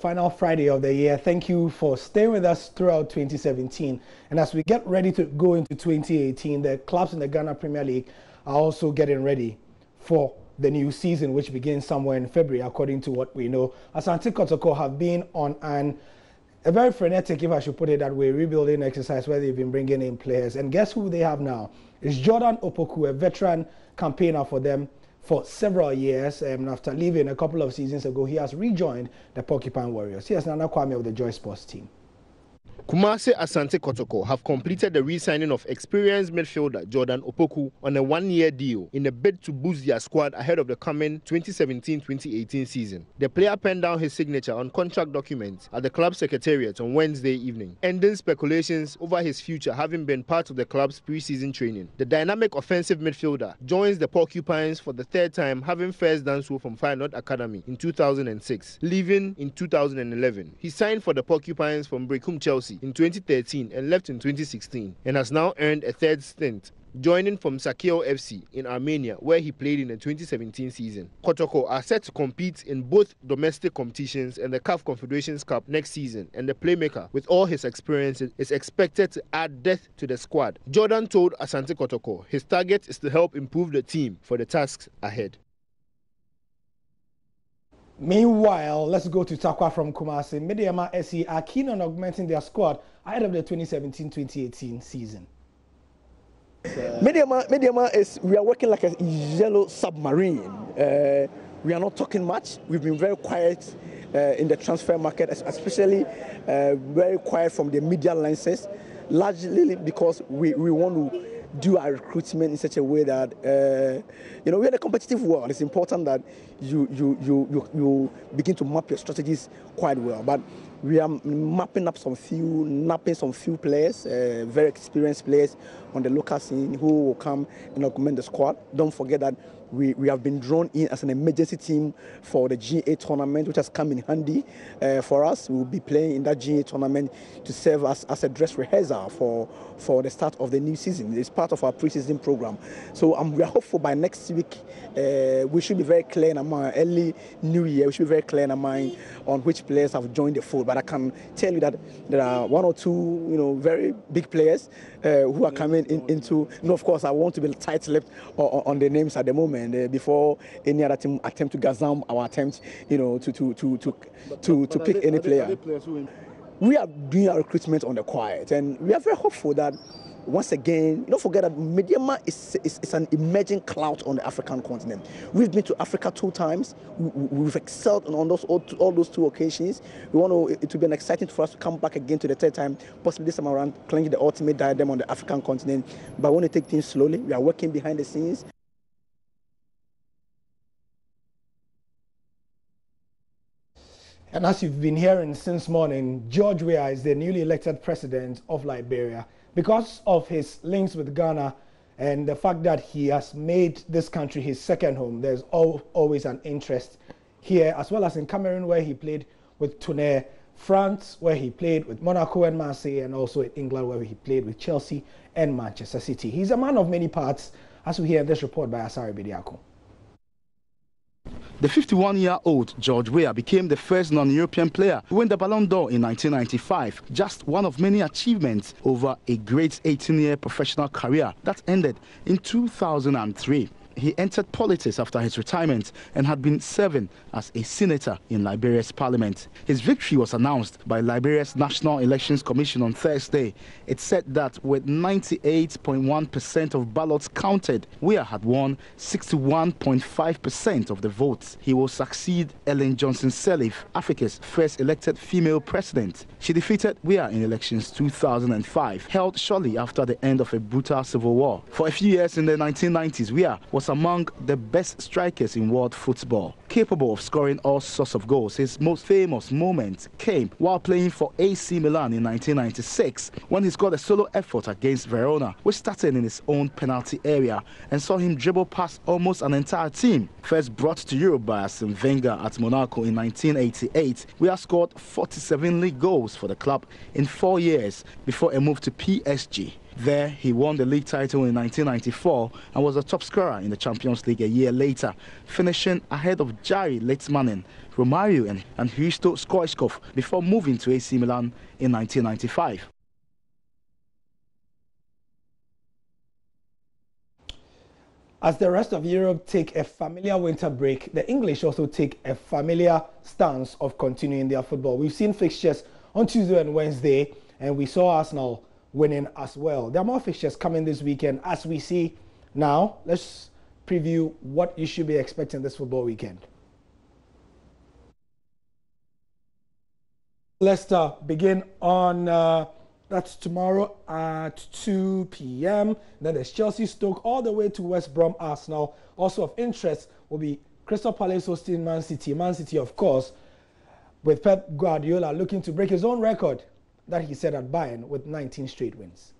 final Friday of the year. Thank you for staying with us throughout 2017. And as we get ready to go into 2018, the clubs in the Ghana Premier League are also getting ready for the new season, which begins somewhere in February, according to what we know. Asante Kotoko have been on a very frenetic, if I should put it that way, rebuilding exercise where they've been bringing in players. And guess who they have now? It's Jordan Opoku, a veteran campaigner for them for several years. After leaving a couple of seasons ago, he has rejoined the Porcupine Warriors. Here's Nana Kwame of the Joy Sports team. Kumase Asante Kotoko have completed the re-signing of experienced midfielder Jordan Opoku on a one-year deal in a bid to boost their squad ahead of the coming 2017-2018 season. The player penned down his signature on contract documents at the club secretariat on Wednesday evening, ending speculations over his future having been part of the club's pre-season training. The dynamic offensive midfielder joins the Porcupines for the third time, having first done so from Feyenoord Academy in 2006, leaving in 2011. He signed for the Porcupines from Brecum Chelsea in 2013 and left in 2016, and has now earned a third stint, joining from Sakeo FC in Armenia, where he played in the 2017 season. Kotoko are set to compete in both domestic competitions and the CAF Confederations Cup next season, and the playmaker, with all his experience, is expected to add depth to the squad. Jordan told Asante Kotoko his target is to help improve the team for the tasks ahead. Meanwhile, let's go to Takwa from Kumasi. Mediama SE are keen on augmenting their squad ahead of the 2017-2018 season. Mediama is, we are working like a yellow submarine. We are not talking much. We've been very quiet in the transfer market, especially very quiet from the media lenses, largely because we want to do our recruitment in such a way that we're in a competitive world. It's important that you begin to map your strategies quite well. But we are napping some few players, very experienced players on the local scene who will come and augment the squad. Don't forget that we have been drawn in as an emergency team for the GA tournament, which has come in handy for us. We will be playing in that GA tournament to serve as a dress rehearsal for the start of the new season. It's part of our pre-season program. So we are hopeful by next week we should be very clear in our mind, early new year, we should be very clear in our mind on which players have joined the fold. But I can tell you that there are one or two, very big players who are coming into. Of course, I want to be tight-lipped on the names at the moment before any other team attempt to gazam our attempt, to pick any player. We are doing our recruitment on the quiet, and we are very hopeful that once again, don't forget that Mediama is an emerging clout on the African continent. We've been to Africa 2 times. We've excelled on all those 2 occasions. It will be an exciting for us to come back again to the 3rd time, possibly this time around, claiming the ultimate diadem on the African continent. But I want to take things slowly. We are working behind the scenes. And as you've been hearing since morning, George Weah is the newly elected president of Liberia. Because of his links with Ghana and the fact that he has made this country his second home, there's always an interest here, as well as in Cameroon, where he played with Tonnerre, France, where he played with Monaco and Marseille, and also in England, where he played with Chelsea and Manchester City. He's a man of many parts, as we hear in this report by Asari Bediako. The 51-year-old George Weah became the first non-European player to win the Ballon d'Or in 1995, just one of many achievements over a great 18-year professional career that ended in 2003. He entered politics after his retirement and had been serving as a senator in Liberia's parliament. His victory was announced by Liberia's National Elections Commission on Thursday. It said that with 98.1% of ballots counted, Weah had won 61.5% of the votes. He will succeed Ellen Johnson-Sirleaf, Africa's first elected female president. She defeated Weah in elections 2005, held shortly after the end of a brutal civil war. For a few years in the 1990s, Weah was among the best strikers in world football. Capable of scoring all sorts of goals, his most famous moment came while playing for AC Milan in 1996, when he scored a solo effort against Verona, which started in his own penalty area and saw him dribble past almost an entire team. First brought to Europe by Arsene Wenger at Monaco in 1988, Weah scored 47 league goals for the club in 4 years before a move to PSG. There, he won the league title in 1994 and was the top scorer in the Champions League a year later, finishing ahead of Jari Littmanen, Romario and Hristo Stoichkov before moving to AC Milan in 1995. As the rest of Europe take a familiar winter break, the English also take a familiar stance of continuing their football. We've seen fixtures on Tuesday and Wednesday, and we saw Arsenal winning as well. There are more fixtures coming this weekend as we see now. Let's preview what you should be expecting this football weekend. Leicester begin on that's tomorrow at 2 p.m. Then there's Chelsea, Stoke, all the way to West Brom, Arsenal. Also of interest will be Crystal Palace hosting Man City. Man City, of course, with Pep Guardiola looking to break his own record that he set at Bayern with 19 straight wins.